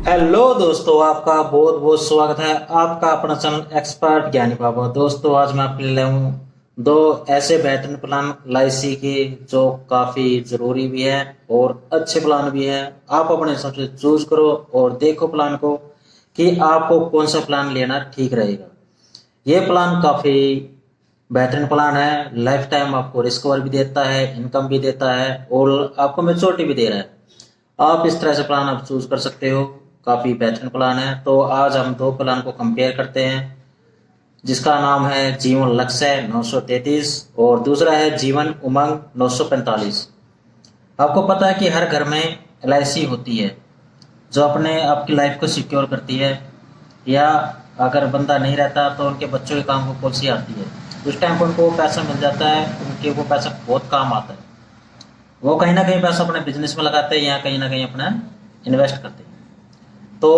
Hello दोस्तों, आपका बहुत बहुत स्वागत है। आपका अपना चैनल एक्सपर्ट ज्ञानी बाबा। दोस्तों, आज मैं आपके लिए लाया हूँ दो ऐसे बेहतरीन प्लान LIC के जो काफी जरूरी भी है और अच्छे प्लान भी है। आप अपने हिसाब से चूज करो और देखो प्लान को कि आपको कौन सा प्लान लेना ठीक रहेगा। ये प्लान काफी बेहतरीन प्लान है। लाइफ टाइम आपको रिस्क कवर भी देता है, इनकम भी देता है और आपको मेच्योरिटी भी दे रहा है। आप इस तरह से प्लान आप चूज कर सकते हो। काफी बेहतरीन प्लान है। तो आज हम दो प्लान को कंपेयर करते हैं, जिसका नाम है जीवन लक्ष्य 933 और दूसरा है जीवन उमंग 945। आपको पता है कि हर घर में LIC होती है जो अपने आपकी लाइफ को सिक्योर करती है, या अगर बंदा नहीं रहता तो उनके बच्चों के काम को पॉलिसी आती है। उस टाइम पर उनको पैसा मिल जाता है, उनके वो पैसा बहुत काम आता है। वो कहीं ना कहीं पैसा अपने बिजनेस में लगाते हैं या कहीं ना कहीं अपना इन्वेस्ट करते हैं। तो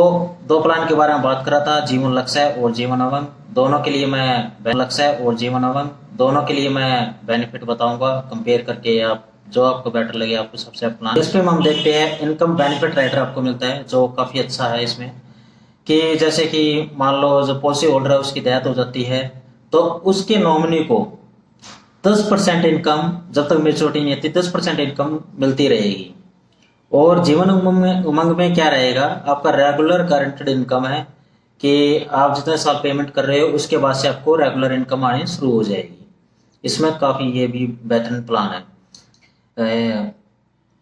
दो प्लान के बारे में बात कर रहा था, जीवन लक्ष्य और जीवन उमंग। दोनों के लिए मैं लक्ष्य और जीवन उमंग दोनों के लिए मैं बेनिफिट बताऊंगा कंपेयर करके। आप जो आपको बेटर लगे आपको सबसे प्लान। इस पे हम देखते हैं इनकम बेनिफिट राइडर आपको मिलता है जो काफी अच्छा है इसमें, कि जैसे कि मान लो जो पॉलिसी होल्डर है उसकी डेथ हो जाती है तो उसके नॉमिनी को 10% इनकम, जब तक मेच्योरिटी नहीं आती 10% इनकम मिलती रहेगी। और जीवन उमंग में क्या रहेगा, आपका रेगुलर गारंटेड इनकम है कि आप जितने साल पेमेंट कर रहे हो उसके बाद से आपको रेगुलर इनकम आनी शुरू हो जाएगी। इसमें काफी ये भी बेहतरीन प्लान है।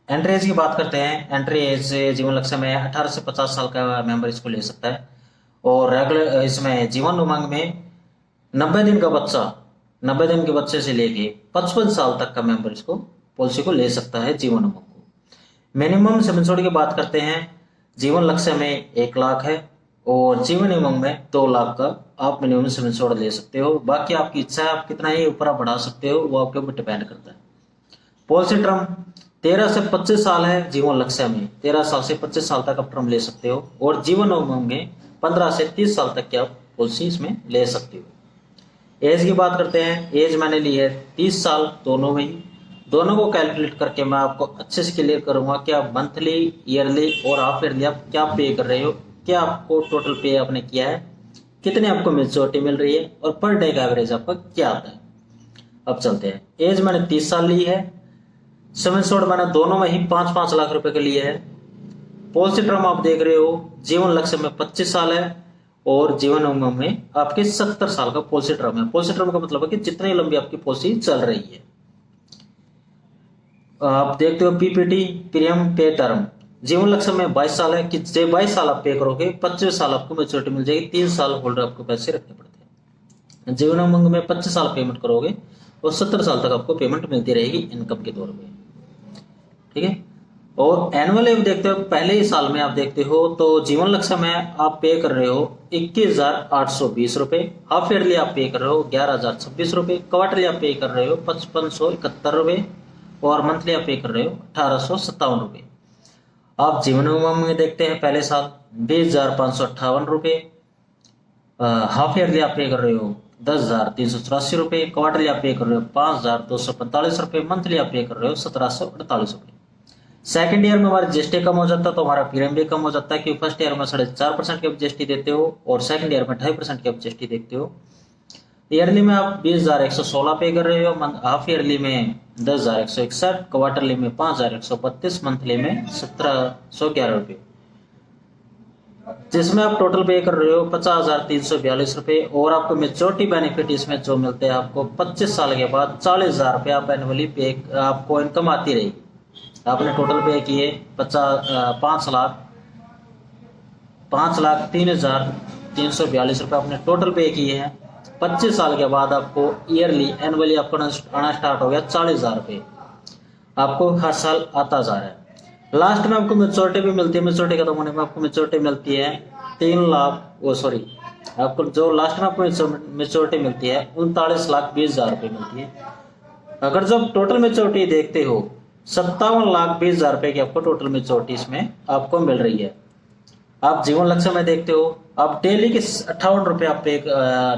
एंट्री एज की बात करते हैं। एंट्री एज जीवन लक्ष्य में 18 से 50 साल का मेंबर इसको ले सकता है। और रेगुलर इसमें जीवन उमंग में 90 दिन का बच्चा, 90 दिन के बच्चे से लेके 55 साल तक का मेंबर इसको पॉलिसी को ले सकता है जीवन उमंग को। मिनिमम सम इंश्योर्ड की बात करते हैं। जीवन लक्ष्य में 1 लाख है और जीवन उमंग में 2 लाख का आप मिनिमम सम इंश्योर्ड ले सकते हो। बाकी आपकी इच्छा है, आप कितना ही ऊपर बढ़ा सकते हो, वो आपके ऊपर डिपेंड करता है। पॉलिसी टर्म 13 से 25 साल है जीवन लक्ष्य में। 13 साल से 25 साल तक आप टर्म ले सकते हो और जीवन उमंग में 15 से 30 साल तक की आप पॉलिसी इसमें ले सकते हो। एज की बात करते हैं। एज मैंने ली है 30 साल दोनों में ही। दोनों को कैलकुलेट करके मैं आपको अच्छे से क्लियर करूंगा कि आप मंथली, ईयरली और हाफ ईयरली आप क्या पे कर रहे हो, क्या आपको टोटल पे आपने किया है, कितने आपको मेच्योरिटी मिल रही है और पर डे का एवरेज आपका क्या आता है। अब चलते हैं। एज मैंने 30 साल ली है। सम इंश्योर्ड मैंने दोनों में ही 5-5 लाख रुपए के लिए है। पॉलिसी टर्म आप देख रहे हो, जीवन लक्ष्य में 25 साल है और जीवन उमंग में आपके 70 साल का पॉलिसी टर्म है। पॉलिसी टर्म का मतलब है कि जितनी लंबी आपकी पॉलिसी चल रही है। आप देखते हो PPT, प्रीमियम पे टर्म। जीवन लक्ष्य में 22 साल है कि 22 साल आप पे करोगे, 25 साल आपको मेच्योरिटी मिल जाएगी। 3 साल होल्डर आपको पैसे रखने पड़ते हैं। जीवन उमंग में 25 साल पेमेंट करोगे और 70 साल तक आपको पेमेंट मिलती रहेगी इनकम के तौर पे। ठीक है। और एनुअल आप देखते हो, पहले ही साल में आप देखते हो तो जीवन लक्ष्य में आप पे कर रहे हो 21,820 रुपए। हाफ ईयरली आप पे कर रहे हो 11,026 रुपए। क्वार्टरली आप पे कर रहे हो 5571 रुपए और मंथली आप पे कर रहे हो 1857 रुपए। आप जीवन उमंग में देखते हैं पहले साल 20,558 रुपए। हाफ ईयरली आप पे कर रहे हो 10,384 रुपए। क्वार्टरली आप पे कर रहे हो 5,245 रुपए। मंथली आप पे कर रहे हो 1,748 रुपए। सेकंड ईयर में हमारा GST कम हो जाता है तो हमारा प्रीमियम भी कम हो जाता है, क्योंकि फर्स्ट ईयर में 4.5% की आप GST देते हो और सेकंड ईयर में 2.5% की आप GST देखते हो। ईयरली में आप 20,116 पे कर रहे हो। हाफ ईयरली में 10,161, क्वार्टरली में 5,132, मंथली में 1,711 रुपए, जिसमें आप टोटल पे कर रहे हो 50,342 रुपए। और आपको मेच्योरिटी बेनिफिट इसमें जो मिलते हैं, आपको 25 साल के बाद 40,000 रुपए आप एनुअली पे आपको इनकम आती रहेगी। आपने टोटल पे किए 5,03,342 रुपए आपने टोटल पे किए हैं। 25 साल के बाद आपको ईयरली, एनुअली आपको आना स्टार्ट हो गया 40,000 रुपए आपको हर साल आता जा रहा है। लास्ट में आपको मेच्योरिटी भी मिलती है। मेच्योरिटी खत्म होने में आपको मेच्योरिटी मिलती है 3 लाख, वो सॉरी, आपको जो लास्ट में आपको मेच्योरिटी मिलती है 39,20,000 रुपए मिलती है। अगर जब टोटल मेच्योरिटी देखते हो 57,20,000 रुपए की आपको टोटल मेच्योरिटी इसमें आपको मिल रही है। आप जीवन लक्ष्य में देखते हो, आप डेली के 58 रुपए आप पे,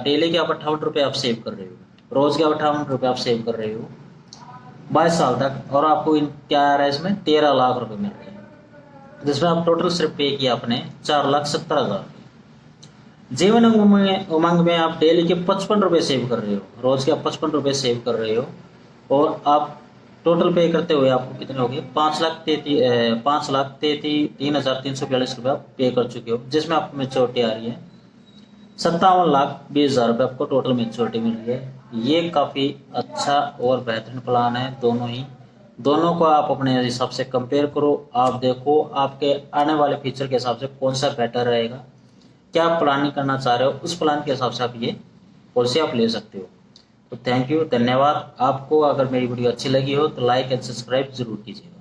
डेली के आप 58 रुपए आप सेव कर रहे हो, रोज के 58 रुपए आप सेव कर रहे हो 22 साल तक, और आपको क्या आ रहा है इसमें 13 लाख रुपए मिल रहे हैं। जिसमें आप टोटल सिर्फ पे किया आपने 4,70,000। जीवन उमंग में आप डेली के 55 रुपये सेव कर रहे हो, रोज के आप 55 रुपये सेव कर रहे हो, और आप टोटल पे करते हुए आपको कितने हो गए 5,33,342 रुपये आप पे कर चुके हो, जिसमें आपको मेच्योरिटी आ रही है 57,20,000 रुपये आपको टोटल मेच्योरिटी मिल रही है। ये काफ़ी अच्छा और बेहतरीन प्लान है। दोनों को आप अपने हिसाब से कंपेयर करो, आप देखो आपके आने वाले फ्यूचर के हिसाब से कौन सा बेटर रहेगा, क्या आप प्लानिंग करना चाह रहे हो, उस प्लान के हिसाब से आप ये पॉलिसी आप ले सकते हो। तो थैंक यू, धन्यवाद। आपको अगर मेरी वीडियो अच्छी लगी हो तो लाइक एंड सब्सक्राइब जरूर कीजिएगा।